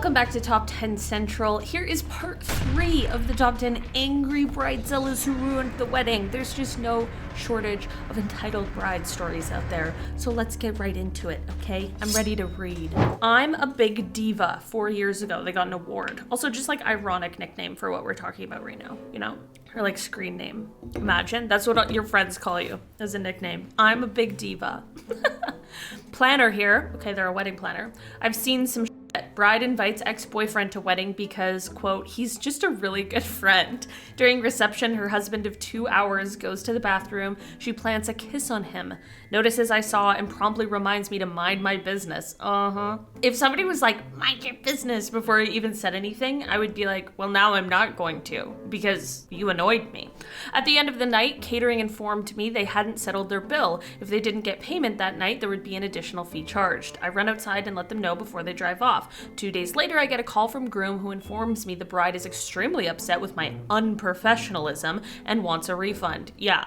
Welcome back to Top 10 Central. Here is part 3 of the Top 10 Angry Bridezillas Who Ruined the Wedding. There's just no shortage of entitled bride stories out there, so let's get right into it, okay? I'm ready to read. I'm a Big Diva. 4 years ago, they got an award. Also, just like ironic nickname for what we're talking about right now, you know? Or like screen name. Imagine, that's what your friends call you as a nickname. I'm a Big Diva. Planner here. Okay, they're a wedding planner. I've seen some shit. Bride invites ex-boyfriend to wedding because, quote, he's just a really good friend. During reception, her husband of 2 hours goes to the bathroom. She plants a kiss on him, notices I saw, and promptly reminds me to mind my business. If somebody was like, mind your business, before I even said anything, I would be like, well, now I'm not going to, because you annoyed me. At the end of the night, catering informed me they hadn't settled their bill. If they didn't get payment that night, there would be an additional fee charged. I run outside and let them know before they drive off. 2 days later, I get a call from groom who informs me the bride is extremely upset with my unprofessionalism and wants a refund. Yeah.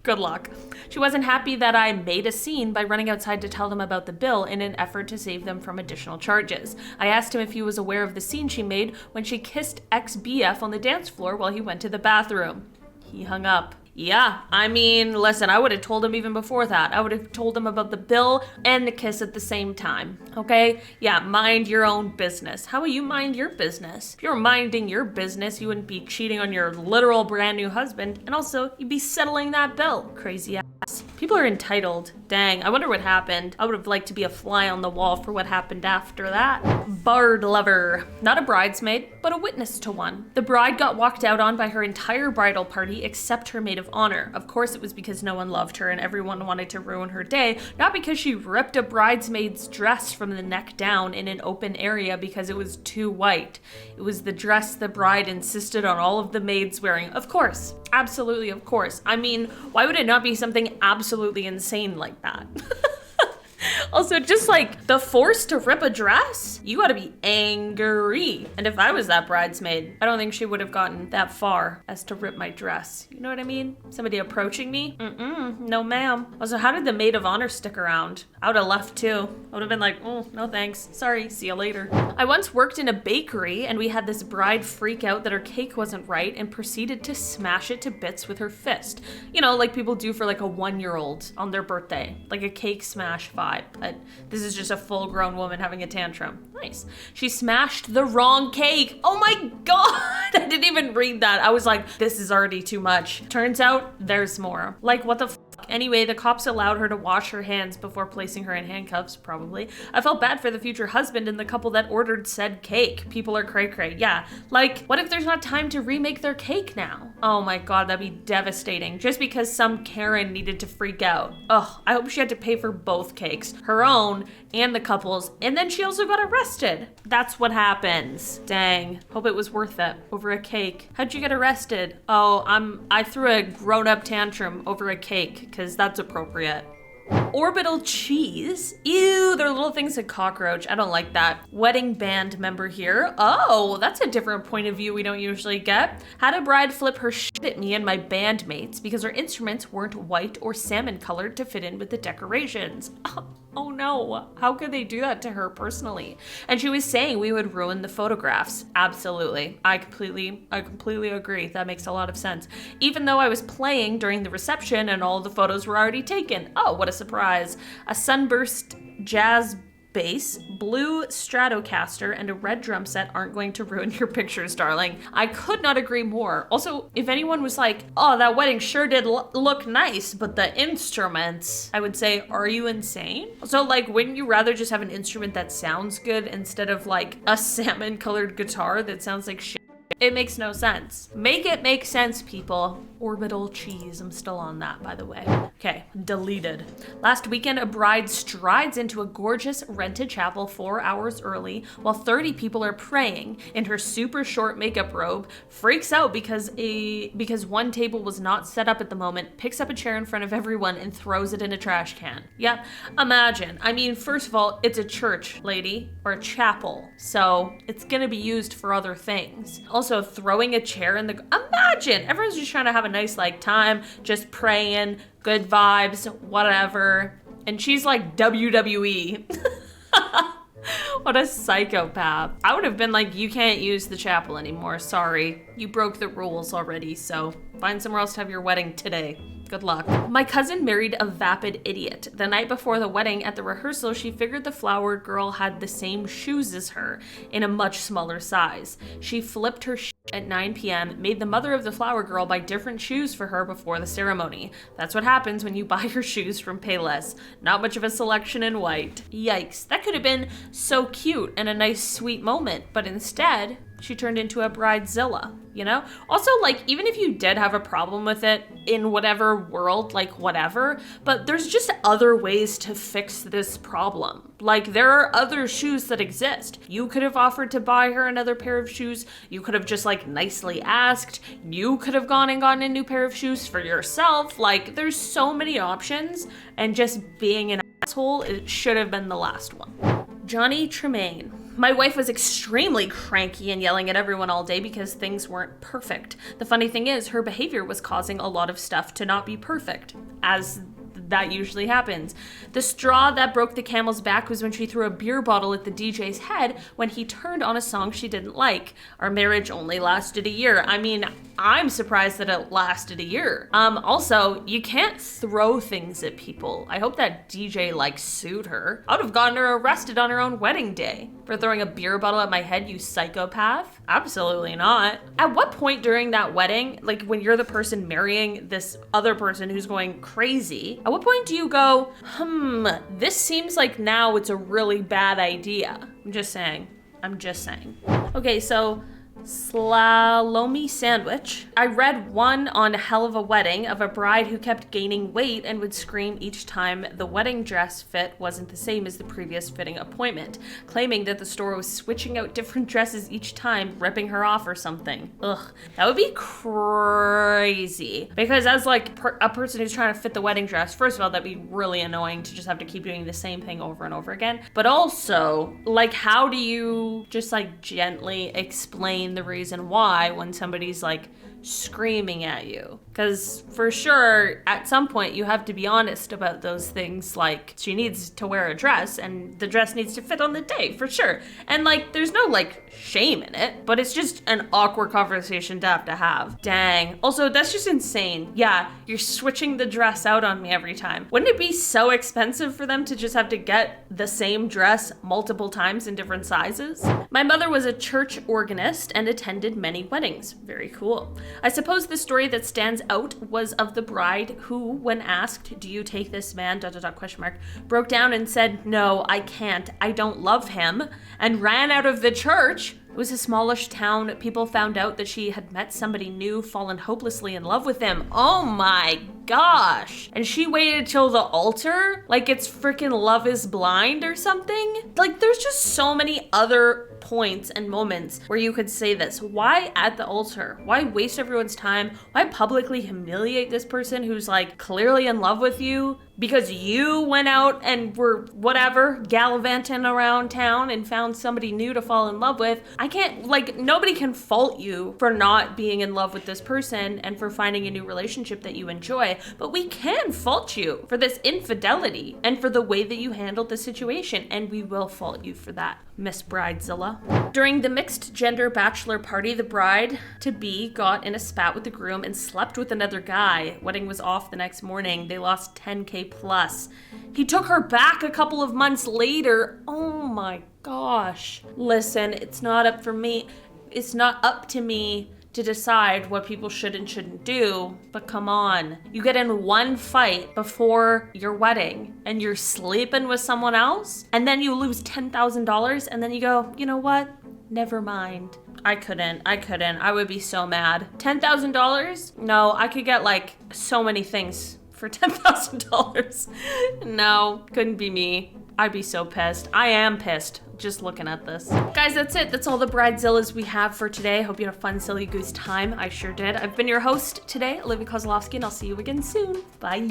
Good luck. She wasn't happy that I made a scene by running outside to tell them about the bill in an effort to save them from additional charges. I asked him if he was aware of the scene she made when she kissed ex-BF on the dance floor while he went to the bathroom. He hung up. Yeah, I mean, listen, I would have told him even before that. I would have told him about the bill and the kiss at the same time, okay? Yeah, mind your own business. How will you mind your business? If you were minding your business, you wouldn't be cheating on your literal brand new husband, and also you'd be settling that bill, crazy ass. People are entitled. Dang, I wonder what happened. I would have liked to be a fly on the wall for what happened after that. Bard lover. Not a bridesmaid, but a witness to one. The bride got walked out on by her entire bridal party except her maid of honor. Of course, it was because no one loved her and everyone wanted to ruin her day, not because she ripped a bridesmaid's dress from the neck down in an open area because it was too white. It was the dress the bride insisted on all of the maids wearing. Of course. Absolutely, of course. I mean, why would it not be something absolutely insane like that? Also, just like the force to rip a dress, you gotta be angry. And if I was that bridesmaid, I don't think she would have gotten that far as to rip my dress. You know what I mean? Somebody approaching me? No ma'am. Also, how did the maid of honor stick around? I would have left too. I would have been like, oh, no thanks. Sorry, see you later. I once worked in a bakery and we had this bride freak out that her cake wasn't right and proceeded to smash it to bits with her fist. You know, like people do for like a 1-year-old on their birthday. Like a cake smash vibe. But this is just a full-grown woman having a tantrum. Nice. She smashed the wrong cake. Oh my god! I didn't even read that. I was like, this is already too much. Turns out there's more. Like, what the f***? Anyway, the cops allowed her to wash her hands before placing her in handcuffs, probably. I felt bad for the future husband and the couple that ordered said cake. People are cray-cray. Yeah. Like, what if there's not time to remake their cake now? Oh my god, that'd be devastating. Just because some Karen needed to freak out. Ugh, I hope she had to pay for both cakes. Her own and the couple's. And then she also got arrested. That's what happens. Dang. Hope it was worth it. Over a cake. How'd you get arrested? Oh, I threw a grown-up tantrum over a cake, because that's appropriate. Orbital cheese? Ew, they're little things like cockroach. I don't like that. Wedding band member here. Oh, that's a different point of view we don't usually get. Had a bride flip her shit at me and my bandmates because her instruments weren't white or salmon colored to fit in with the decorations. Oh no, how could they do that to her personally? And she was saying we would ruin the photographs. Absolutely. I completely agree. That makes a lot of sense. Even though I was playing during the reception and all the photos were already taken. Oh, what a surprise. A sunburst jazz bass, blue Stratocaster, and a red drum set aren't going to ruin your pictures, darling. I could not agree more. Also, if anyone was like, oh, that wedding sure did look nice, but the instruments, I would say, are you insane? So, like, wouldn't you rather just have an instrument that sounds good instead of like a salmon colored guitar that sounds like shit? It makes no sense. Make it make sense, people. Orbital cheese. I'm still on that, by the way. Okay, deleted. Last weekend, a bride strides into a gorgeous rented chapel 4 hours early while 30 people are praying in her super short makeup robe, freaks out because one table was not set up at the moment, picks up a chair in front of everyone and throws it in a trash can. Yep, imagine. I mean, first of all, it's a church, lady, or a chapel, so it's gonna be used for other things. Also, throwing a chair in the... Imagine! Everyone's just trying to have a nice, like, time, just praying, good vibes, whatever. And she's like WWE. What a psychopath. I would have been like, you can't use the chapel anymore. Sorry. You broke the rules already, so find somewhere else to have your wedding today. Good luck. My cousin married a vapid idiot. The night before the wedding at the rehearsal, she figured the flower girl had the same shoes as her in a much smaller size. She flipped her at 9 p.m., made the mother of the flower girl buy different shoes for her before the ceremony. That's what happens when you buy your shoes from Payless. Not much of a selection in white. Yikes. That could have been so cute and a nice sweet moment, but instead, she turned into a bridezilla, you know? Also, like, even if you did have a problem with it in whatever world, like, whatever, but there's just other ways to fix this problem. Like, there are other shoes that exist. You could have offered to buy her another pair of shoes. You could have just, like, nicely asked. You could have gone and gotten a new pair of shoes for yourself. Like, there's so many options, and just being an asshole, it should have been the last one. Johnny Tremaine. My wife was extremely cranky and yelling at everyone all day because things weren't perfect. The funny thing is, her behavior was causing a lot of stuff to not be perfect, as that usually happens. The straw that broke the camel's back was when she threw a beer bottle at the DJ's head when he turned on a song she didn't like. Our marriage only lasted a year. I mean, I'm surprised that it lasted a year. Also, you can't throw things at people. I hope that DJ like sued her. I would have gotten her arrested on her own wedding day for throwing a beer bottle at my head, you psychopath. Absolutely not. At what point during that wedding, like when you're the person marrying this other person who's going crazy, at what point do you go, this seems like now it's a really bad idea? I'm just saying. Okay, so Slalomy sandwich. I read one on Hell of a Wedding of a bride who kept gaining weight and would scream each time the wedding dress fit wasn't the same as the previous fitting appointment, claiming that the store was switching out different dresses each time, ripping her off or something. Ugh, that would be crazy. Because as like a person who's trying to fit the wedding dress, first of all, that'd be really annoying to just have to keep doing the same thing over and over again. But also, like, how do you just like gently explain the reason why when somebody's like screaming at you? Because for sure at some point you have to be honest about those things, like she needs to wear a dress and the dress needs to fit on the day, for sure. And like there's no like shame in it, but it's just an awkward conversation to have. Dang. Also, that's just insane. Yeah, you're switching the dress out on me every time. Wouldn't it be so expensive for them to just have to get the same dress multiple times in different sizes? My mother was a church organist and attended many weddings. Very cool. I suppose the story that stands out was of the bride who, when asked, "Do you take this man?" ... broke down and said, "No, I can't. I don't love him," and ran out of the church. It was a smallish town. People found out that she had met somebody new, fallen hopelessly in love with him. Oh my gosh. And she waited till the altar? Like it's freaking Love is Blind or something? Like there's just so many other points and moments where you could say this. Why at the altar? Why waste everyone's time? Why publicly humiliate this person who's like clearly in love with you because you went out and were whatever, gallivanting around town and found somebody new to fall in love with? I can't, like, nobody can fault you for not being in love with this person and for finding a new relationship that you enjoy, but we can fault you for this infidelity and for the way that you handled the situation, and we will fault you for that, Miss Bridezilla. During the mixed gender bachelor party, the bride-to-be got in a spat with the groom and slept with another guy. Wedding was off the next morning. They lost $10K plus. He took her back a couple of months later. Oh my gosh. Listen, it's not up to me to decide what people should and shouldn't do, but come on. You get in one fight before your wedding and you're sleeping with someone else, and then you lose $10,000, and then you go, you know what? Never mind. I couldn't. I would be so mad. $10,000? No, I could get like so many things for $10,000. No, couldn't be me. I'd be so pissed. I am pissed just looking at this. Guys, that's it. That's all the Bridezillas we have for today. Hope you had a fun, silly goose time. I sure did. I've been your host today, Olivia Kozlowski, and I'll see you again soon. Bye.